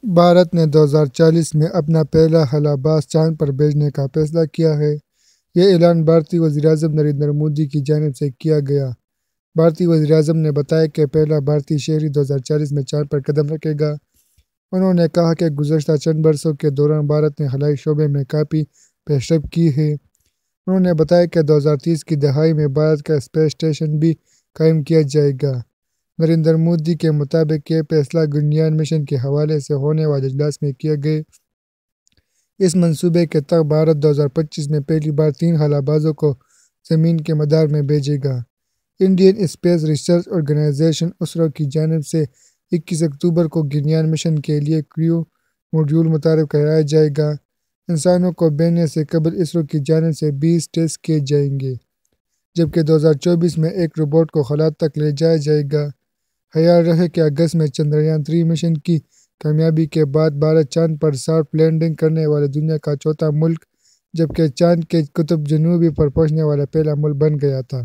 بھارت نے 2040 میں اپنا پہلا خلا باز چاند پر بھیجنے کا فیصلہ کیا ہے۔ یہ اعلان بھارتی وزیراعظم نریندر مودی کی جانب سے کیا گیا۔ بھارتی وزیراعظم نے بتایا کہ پہلا بھارتی شہری 2040 میں چاند پر قدم رکھے گا۔ انہوں نے کہا کہ گزشتہ چند برسوں کے دوران بھارت نے خلائی شعبے میں کافی پیش رفت کی ہے۔ انہوں نے بتایا کہ 2030 کی دہائی میں بھارت کا اسپیس اسٹیشن بھی قائم کیا جائے گا۔ نریندر مودی کے مطابق یہ فیصلہ گگنیان مشن کے حوالے سے ہونے والے اجلاس میں کیا گیا۔ اس منصوبے کے تحت بھارت 2025 میں پہلی بار 3 خلا بازوں کو زمین کے مدار میں بھیجے گا۔ Indian space research organisation ISRO کی جانب سے 21 اکتوبر کو گگنیان مشن کے لیے کریو موڈیول متعارف کرایا جائے گا۔ انسانوں کو بھیجنے سے قبل اسرو کی جانب سے 20 ٹیسٹ کیے جائیں گے، جبکہ 2024 میں ایک روبوٹ کو خلا تک لے جایا جائے گا۔ خیال رہے کہ اگست میں چندریان-3 مشن کی کامیابی کے بعد بھارت چاند پر سافٹ لینڈنگ کرنے والے دنیا کا چوتھا ملک، جبکہ چاند کے قطب جنوبی پر پہنچنے والا پہلا ملک بن گیا تھا۔